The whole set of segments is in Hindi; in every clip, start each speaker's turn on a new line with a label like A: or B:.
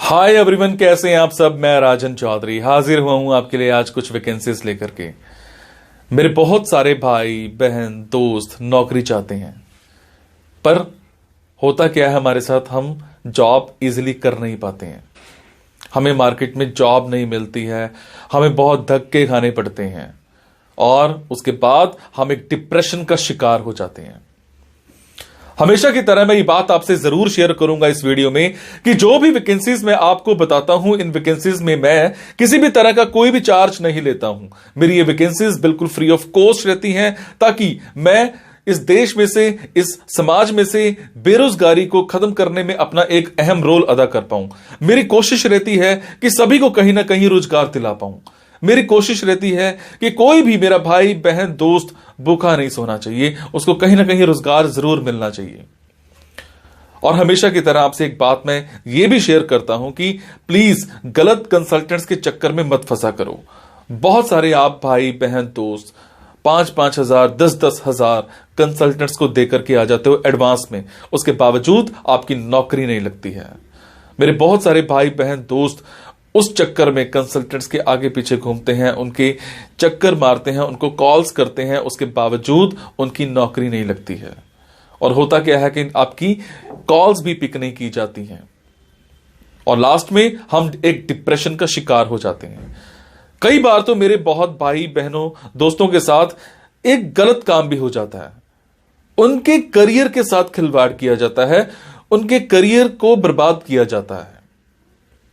A: हाय एवरीवन, कैसे हैं आप सब। मैं राजन चौधरी हाजिर हुआ हूं आपके लिए आज कुछ वैकेंसीज लेकर के। मेरे बहुत सारे भाई बहन दोस्त नौकरी चाहते हैं, पर होता क्या है हमारे साथ, हम जॉब इजीली कर नहीं पाते हैं। हमें मार्केट में जॉब नहीं मिलती है, हमें बहुत धक्के खाने पड़ते हैं और उसके बाद हम एक डिप्रेशन का शिकार हो जाते हैं। हमेशा की तरह मैं ये बात आपसे जरूर शेयर करूंगा इस वीडियो में कि जो भी वैकेंसीज मैं आपको बताता हूं, इन वैकेंसीज में मैं किसी भी तरह का कोई भी चार्ज नहीं लेता हूं। मेरी ये वैकेंसीज बिल्कुल फ्री ऑफ कॉस्ट रहती हैं, ताकि मैं इस देश में से, इस समाज में से बेरोजगारी को खत्म करने में अपना एक अहम रोल अदा कर पाऊं। मेरी कोशिश रहती है कि सभी को कहीं ना कहीं रोजगार दिला पाऊं। मेरी कोशिश रहती है कि कोई भी मेरा भाई बहन दोस्त भूखा नहीं सोना चाहिए, उसको कहीं ना कहीं रोजगार जरूर मिलना चाहिए। और हमेशा की तरह आपसे एक बात मैं ये भी शेयर करता हूं कि प्लीज गलत कंसल्टेंट्स के चक्कर में मत फंसा करो। बहुत सारे आप भाई बहन दोस्त 5-5 हजार 10-10 हजार कंसल्टेंट्स को देकर के आ जाते हो एडवांस में, उसके बावजूद आपकी नौकरी नहीं लगती है। मेरे बहुत सारे भाई बहन दोस्त उस चक्कर में कंसल्टेंट्स के आगे पीछे घूमते हैं, उनके चक्कर मारते हैं, उनको कॉल्स करते हैं, उसके बावजूद उनकी नौकरी नहीं लगती है। और होता क्या है कि आपकी कॉल्स भी पिक नहीं की जाती हैं और लास्ट में हम एक डिप्रेशन का शिकार हो जाते हैं। कई बार तो मेरे बहुत भाई बहनों दोस्तों के साथ एक गलत काम भी हो जाता है, उनके करियर के साथ खिलवाड़ किया जाता है, उनके करियर को बर्बाद किया जाता है।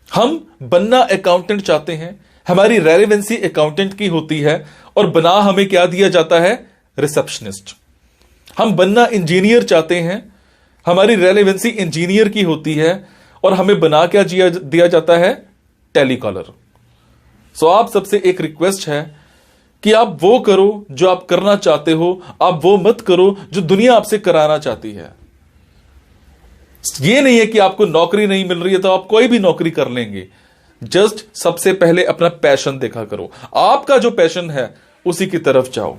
A: हम बनना अकाउंटेंट चाहते हैं, हमारी रेलेवेंसी अकाउंटेंट की होती है और बना हमें क्या दिया जाता है, रिसेप्शनिस्ट। हम बनना इंजीनियर चाहते हैं, हमारी रेलेवेंसी इंजीनियर की होती है और हमें बना क्या दिया जाता है, टेलीकॉलर। सो आप सबसे एक रिक्वेस्ट है कि आप वो करो जो आप करना चाहते हो, आप वो मत करो जो दुनिया आपसे कराना चाहती है। ये नहीं है कि आपको नौकरी नहीं मिल रही है तो आप कोई भी नौकरी कर लेंगे। जस्ट सबसे पहले अपना पैशन देखा करो, आपका जो पैशन है उसी की तरफ जाओ।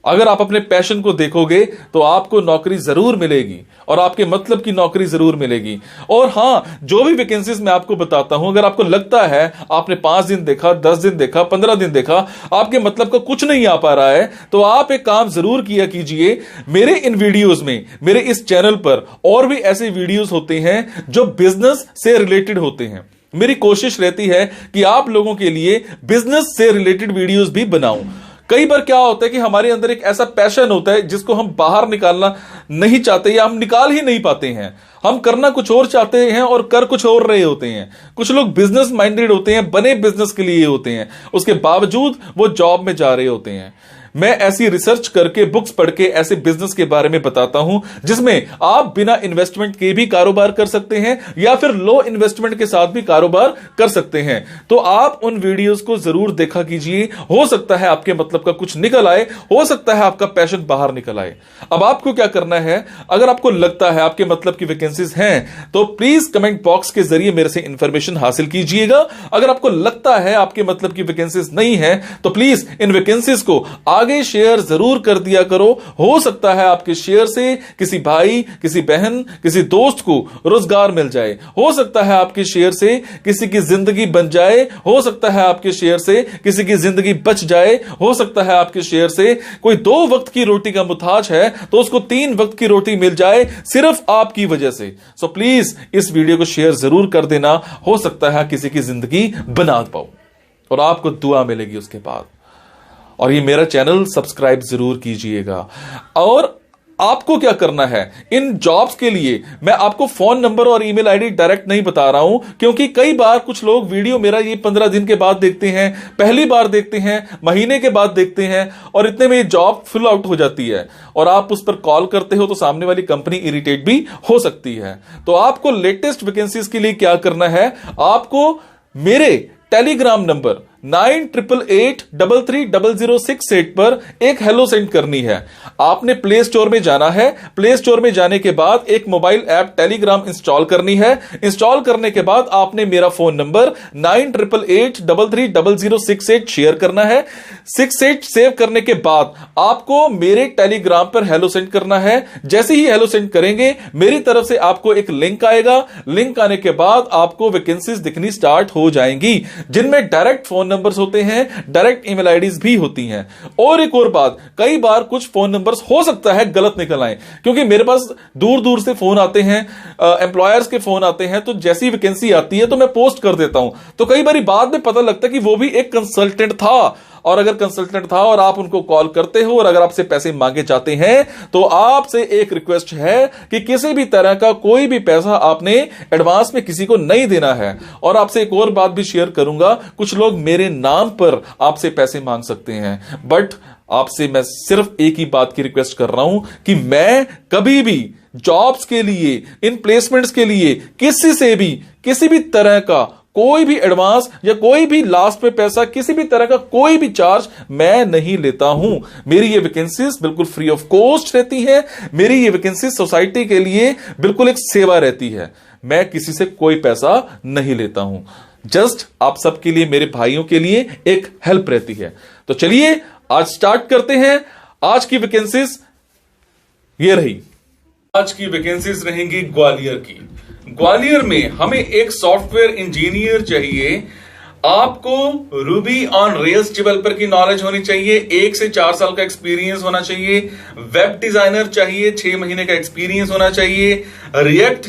A: अगर आप अपने पैशन को देखोगे तो आपको नौकरी जरूर मिलेगी और आपके मतलब की नौकरी जरूर मिलेगी। और हां, जो भी वैकेंसीज मैं आपको बताता हूं, अगर आपको लगता है आपने 5 दिन देखा, 10 दिन देखा, 15 दिन देखा, आपके मतलब का कुछ नहीं आ पा रहा है, तो आप एक काम जरूर किया कीजिए। मेरे इन वीडियोस में, मेरे इस चैनल पर और भी ऐसे वीडियोस होते हैं जो बिजनेस से रिलेटेड होते हैं। मेरी कोशिश रहती है कि आप लोगों के लिए बिजनेस से रिलेटेड वीडियोस भी बनाऊं। कई बार क्या होता है कि हमारे अंदर एक ऐसा पैशन होता है जिसको हम बाहर निकालना नहीं चाहते या हम निकाल ही नहीं पाते हैं। हम करना कुछ और चाहते हैं और कर कुछ और रहे होते हैं। कुछ लोग बिजनेस माइंडेड होते हैं, बने बिजनेस के लिए होते हैं, उसके बावजूद वो जॉब में जा रहे होते हैं। मैं ऐसी रिसर्च करके, बुक्स पढ़ के ऐसे बिजनेस के बारे में बताता हूं जिसमें आप बिना इन्वेस्टमेंट के भी कारोबार कर सकते हैं या फिर लो इन्वेस्टमेंट के साथ भी कारोबार कर सकते हैं। तो आप उन वीडियोस को जरूर देखा कीजिए, हो सकता है आपके मतलब का कुछ निकल आए, हो सकता है आपका पैशन बाहर निकल आए। अब आपको क्या करना है, अगर आपको लगता है आपके मतलब की वैकेंसीज हैं तो प्लीज कमेंट बॉक्स के जरिए मेरे से इंफॉर्मेशन हासिल कीजिएगा। अगर आपको लगता है आपके मतलब की वैकेंसीज नहीं है तो प्लीज इन वैकेंसीज को आगे शेयर जरूर कर दिया करो। हो सकता है आपके शेयर से किसी भाई, किसी बहन, किसी दोस्त को रोजगार मिल जाए। हो सकता है आपके शेयर से किसी की जिंदगी बन जाए। हो सकता है आपके शेयर से किसी की जिंदगी बच जाए। हो सकता है आपके शेयर से कोई 2 वक्त की रोटी का मुताज है तो उसको 3 वक्त की रोटी मिल जाए, सिर्फ आपकी वजह से। सो प्लीज इस वीडियो को शेयर जरूर कर देना। हो सकता है किसी की जिंदगी बना पाओ और आपको दुआ मिलेगी उसके बाद। और ये मेरा चैनल सब्सक्राइब जरूर कीजिएगा। और आपको क्या करना है, इन जॉब्स के लिए मैं आपको फोन नंबर और ईमेल आईडी डायरेक्ट नहीं बता रहा हूं, क्योंकि कई बार कुछ लोग वीडियो मेरा ये 15 दिन के बाद देखते हैं, पहली बार देखते हैं, महीने के बाद देखते हैं और इतने में ये जॉब फिल आउट हो जाती है और आप उस पर कॉल करते हो तो सामने वाली कंपनी इरिटेट भी हो सकती है। तो आपको लेटेस्ट वैकेंसीज के लिए क्या करना है, आपको मेरे टेलीग्राम नंबर 9888330068 पर एक हेलो सेंड करनी है। आपने प्ले स्टोर में जाना है, प्ले स्टोर में जाने के बाद एक मोबाइल ऐप टेलीग्राम इंस्टॉल करनी है। इंस्टॉल करने के बाद आपने मेरा फोन नंबर 9888330068 शेयर करना है। 68 सेव करने के बाद आपको मेरे टेलीग्राम पर हेलो सेंड करना है। जैसे ही हेलो सेंड करेंगे मेरी तरफ से आपको एक लिंक आएगा। लिंक आने के बाद आपको वैकेंसीज दिखनी स्टार्ट हो जाएंगी, जिनमें डायरेक्ट फोन नंबर्स होते हैं, डायरेक्ट ईमेल आईडीज भी होती हैं। और एक और बात, कई बार कुछ फोन नंबर्स हो सकता है गलत निकल आए, क्योंकि मेरे पास दूर दूर से फोन आते हैं, एम्प्लॉयर्स के फोन आते हैं, तो जैसी वैकेंसी आती है तो मैं पोस्ट कर देता हूं। तो कई बार बाद में पता लगता है कि वो भी एक कंसल्टेंट था, और अगर कंसल्टेंट था और आप उनको कॉल करते हो और अगर आपसे पैसे मांगे जाते हैं तो आपसे एक रिक्वेस्ट है कि किसी भी तरह का कोई भी पैसा आपने एडवांस में किसी को नहीं देना है। और आपसे एक और बात भी शेयर करूंगा, कुछ लोग मेरे नाम पर आपसे पैसे मांग सकते हैं, बट आपसे मैं सिर्फ एक ही बात की रिक्वेस्ट कर रहा हूं कि मैं कभी भी जॉब्स के लिए, इन प्लेसमेंट्स के लिए किसी से भी किसी भी तरह का कोई भी एडवांस या कोई भी लास्ट में पैसा, किसी भी तरह का कोई भी चार्ज मैं नहीं लेता हूं। मेरी ये वैकेंसीज बिल्कुल फ्री ऑफ कॉस्ट रहती है। मेरी ये वैकेंसीज सोसाइटी के लिए बिल्कुल एक सेवा रहती है। मैं किसी से कोई पैसा नहीं लेता हूं, जस्ट आप सबके लिए, मेरे भाइयों के लिए एक हेल्प रहती है। तो चलिए आज स्टार्ट करते हैं। आज की वैकेंसीज ये रही। आज की वैकेंसीज रहेंगी ग्वालियर की। ग्वालियर में हमें एक सॉफ्टवेयर इंजीनियर चाहिए। आपको रूबी ऑन रेल्स डेवलपर की नॉलेज होनी चाहिए, 1 से 4 साल का एक्सपीरियंस होना चाहिए। वेब डिजाइनर चाहिए, 6 महीने का एक्सपीरियंस होना चाहिए। रिएक्ट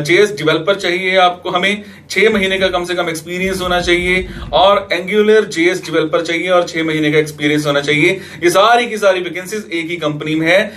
A: जेएस डेवलपर चाहिए आपको, हमें 6 महीने का कम से कम एक्सपीरियंस होना चाहिए। और एंगुलर जेएस डेवलपर चाहिए और 6 महीने का एक्सपीरियंस होना चाहिए। ये सारी की सारी वैकेंसीज एक ही कंपनी में है।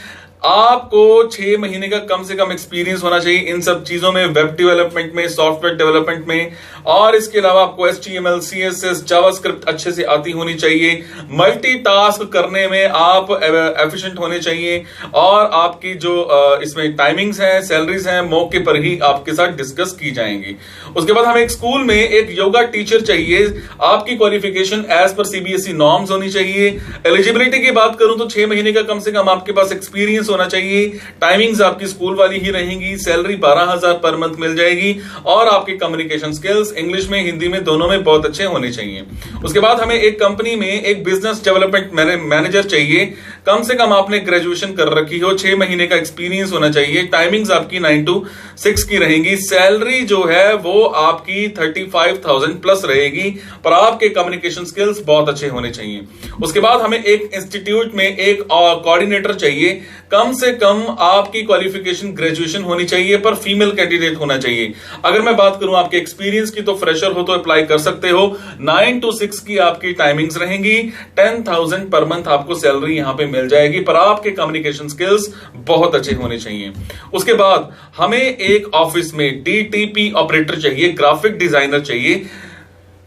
A: आपको 6 महीने का कम से कम एक्सपीरियंस होना चाहिए इन सब चीजों में, वेब डेवलपमेंट में, सॉफ्टवेयर डेवलपमेंट में। और इसके अलावा आपको HTML, CSS, जावास्क्रिप्ट अच्छे से आती होनी चाहिए। मल्टीटास्क करने में आप एफिशिएंट होने चाहिए। और आपकी जो इसमें टाइमिंग्स हैं, सैलरीज हैं, मौके पर ही आपके साथ डिस्कस की जाएंगी। उसके बाद हमें एक स्कूल में एक योगा टीचर चाहिए। आपकी qualification as per CBSE norms होनी चाहिए। एलिजिबिलिटी की बात करूं तो 6 महीने का कम से कम आपके पास एक्सपीरियंस होना चाहिए। टाइमिंग्स आपकी स्कूल वाली ही रहेंगी। सैलरी 12,000 पर मंथ मिल जाएगी। और आपके कम्युनिकेशन स्किल्स इंग्लिश में, हिंदी में, दोनों में बहुत अच्छे होने चाहिए। उसके बाद हमें एक कंपनी में एक बिजनेस डेवलपमेंट मैनेजर चाहिए। कम से कम आपने ग्रेजुएशन कर रखी हो, 6 महीने का एक्सपीरियंस होना चाहिए। टाइमिंग्स आपकी 9 to 6 की रहेंगी। सैलरी जो है वो आपकी 35,000 प्लस रहेगी, पर आपके कम्युनिकेशन स्किल्स बहुत अच्छे होने चाहिए। उसके बाद हमें एक इंस्टीट्यूट में एक कोऑर्डिनेटर चाहिए। कम से कम आपकी क्वालिफिकेशन ग्रेजुएशन होनी चाहिए, पर फीमेल कैंडिडेट होना चाहिए। अगर मैं बात करूं आपके एक्सपीरियंस की तो फ्रेशर हो तो अप्लाई कर सकते हो। 9 to 6 की आपकी टाइमिंग्स रहेंगी। 10,000 पर मंथ आपको सैलरी यहां पे मिल जाएगी, पर आपके कम्युनिकेशन स्किल्स बहुत अच्छे होने चाहिए। उसके बाद हमें एक ऑफिस में DTP ऑपरेटर चाहिए, ग्राफिक डिजाइनर चाहिए।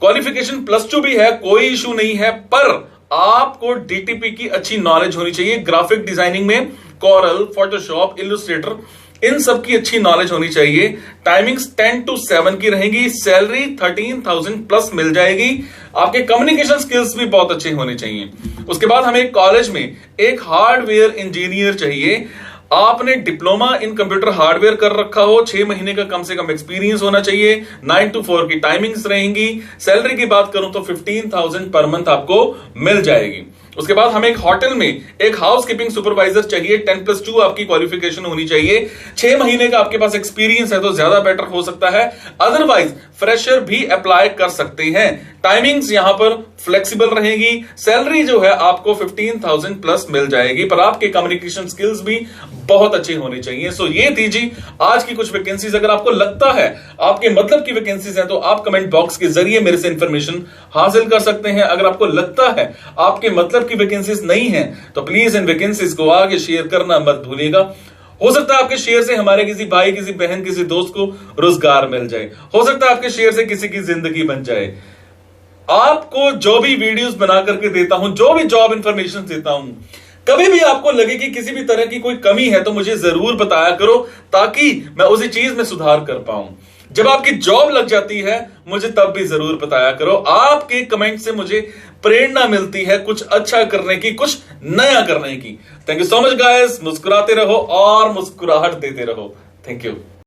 A: क्वालिफिकेशन +2 भी है, कोई इशू नहीं है, पर आपको DTP की अच्छी नॉलेज होनी चाहिए। ग्राफिक डिजाइनिंग में कॉरल, फोटोशॉप, इलस्ट्रेटर, इन सब की अच्छी नॉलेज होनी चाहिए। टाइमिंग्स 10 to 7 की रहेंगी। सैलरी 13,000 प्लस मिल जाएगी। आपके कम्युनिकेशन स्किल्स भी बहुत अच्छे होने चाहिए। उसके बाद हमें कॉलेज में एक हार्डवेयर इंजीनियर चाहिए। आपने डिप्लोमा इन कंप्यूटर हार्डवेयर कर रखा हो, 6 महीने का कम से कम एक्सपीरियंस होना चाहिए। 9 to 4 की टाइमिंग्स रहेंगी। सैलरी की बात करूं तो 15,000 पर मंथ आपको मिल जाएगी। उसके बाद हमें एक होटल में एक हाउस कीपिंग सुपरवाइजर चाहिए। 10+2 आपकी क्वालिफिकेशन होनी चाहिए। 6 महीने का आपके पास एक्सपीरियंस है तो ज्यादा बेटर हो सकता है, अदरवाइज फ्रेशर भी अप्लाई कर सकते हैं। टाइमिंग्स यहां पर फ्लेक्सिबल रहेगी। सैलरी जो है आपको 15,000 प्लस मिल जाएगी, पर आपके कम्युनिकेशन स्किल्स भी बहुत अच्छे होने चाहिए। सो ये थी जी आज की कुछ वैकेंसीज। अगर आपको लगता है आपके मतलब की वैकेंसीज हैं तो आप कमेंट बॉक्स के जरिए मेरे से इंफॉर्मेशन हासिल कर सकते हैं। अगर आपको लगता है आपके मतलब की वैकेंसीज नहीं है तो प्लीज इन वैकेंसीज को आगे शेयर करना मत भूलिएगा। हो सकता है आपके शेयर से हमारे किसी भाई, किसी बहन, किसी दोस्त को रोजगार मिल जाए। हो सकता है आपके शेयर से किसी की जिंदगी बन जाए। आपको जो भी वीडियोस बना करके देता हूं, जो भी जॉब इंफॉर्मेशन देता हूं, कभी भी आपको लगे कि किसी भी तरह की कोई कमी है तो मुझे जरूर बताया करो, ताकि मैं उसी चीज में सुधार कर पाऊं। जब आपकी जॉब लग जाती है मुझे तब भी जरूर बताया करो। आपके कमेंट से मुझे प्रेरणा मिलती है कुछ अच्छा करने की, कुछ नया करने की। Thank you so much guys. मुस्कुराते रहो और मुस्कुराहट देते रहो। Thank you.